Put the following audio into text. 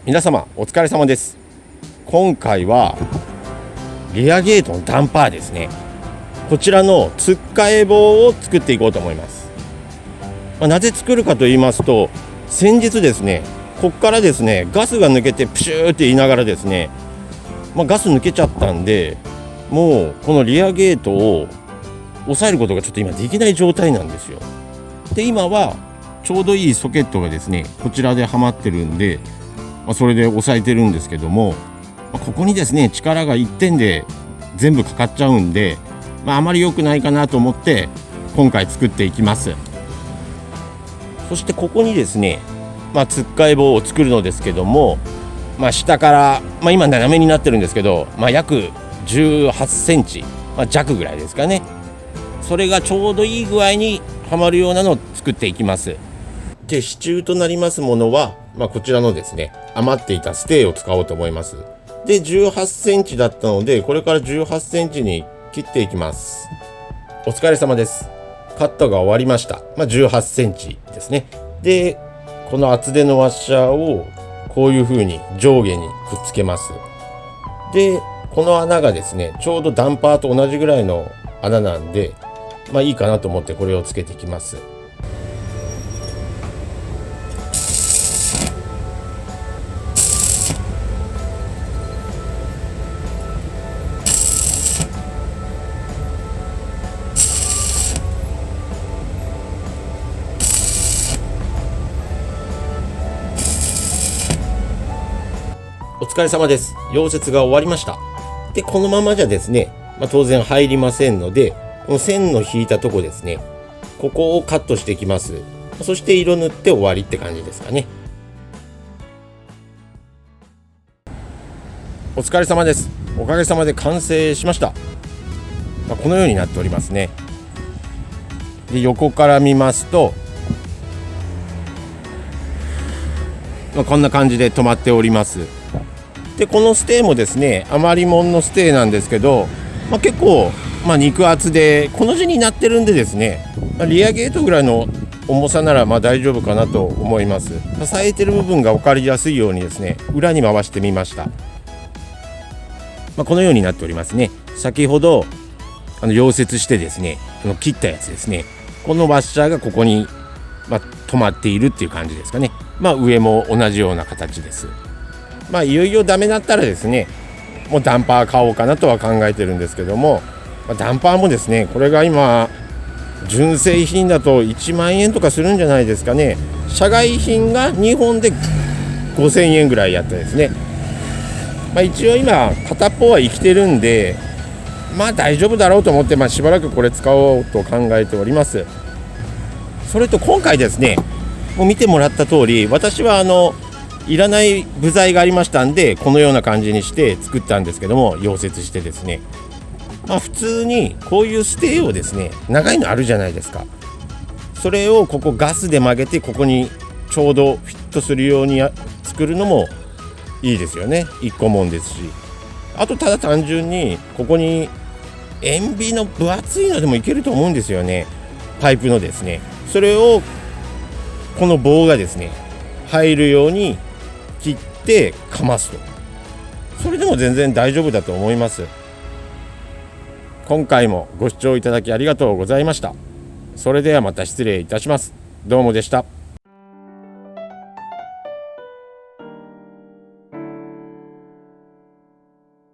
皆様お疲れ様です。今回はリアゲートのダンパーですね。こちらのつっかえ棒を作っていこうと思います。なぜ作るかと言いますと、先日ですね、ここからですねガスが抜けてプシューって言いながらですね、ガス抜けちゃったんで、もうこのリアゲートを抑えることがちょっと今できない状態なんですよ。で、今はちょうどいいソケットがですねこちらではまってるんで、それで押さえてるんですけども、ここにですね力が1点で全部かかっちゃうんで、あまり良くないかなと思って今回作っていきます。そしてここにですね、つっかえ棒を作るのですけども、下から、今斜めになってるんですけど、約18センチ、弱ぐらいですかね。それがちょうどいい具合にはまるようなのを作っていきます。で、支柱となりますものは、こちらのですね余っていたステーを使おうと思います。で、18センチだったので、これから18センチに切っていきます。お疲れ様です。カットが終わりました。18センチですね。で、この厚手のワッシャーをこういう風に上下にくっつけます。で、この穴がですねちょうどダンパーと同じぐらいの穴なんで、いいかなと思ってこれをつけていきます。お疲れ様です。溶接が終わりました。で、このままじゃですね、当然入りませんので、この線の引いたとこですね、ここをカットしていきます。そして色塗って終わりって感じですかね。お疲れ様です。おかげさまで完成しました。このようになっておりますね。で、横から見ますと、こんな感じで止まっております。で、このステーもですね余りもんのステーなんですけど、結構、肉厚でこの字になってるんでですね、リアゲートぐらいの重さなら大丈夫かなと思います。支えてる部分が分かりやすいようにですね裏に回してみました。このようになっておりますね。先ほど溶接してですね切ったやつですね、このワッシャーがここに、止まっているっていう感じですかね。上も同じような形です。いよいよダメだったらですね、もうダンパー買おうかなとは考えてるんですけども、ダンパーもですねこれが今純正品だと1万円とかするんじゃないですかね。社外品が2本で5000円ぐらいやったですね。一応今片っぽは生きてるんで、大丈夫だろうと思って、しばらくこれ使おうと考えております。それと今回ですね、もう見てもらった通り、私はいらない部材がありましたんで、このような感じにして作ったんですけども、溶接してですね、普通にこういうステーをですね長いのあるじゃないですか。それをここガスで曲げて、ここにちょうどフィットするように作るのもいいですよね。1個もんですし、あとただ単純にここに塩ビの分厚いのでもいけると思うんですよね。パイプのですね、それをこの棒がですね入るように切ってかますと、それでも全然大丈夫だと思います。今回もご視聴いただきありがとうございました。それではまた失礼いたします。どうもでした。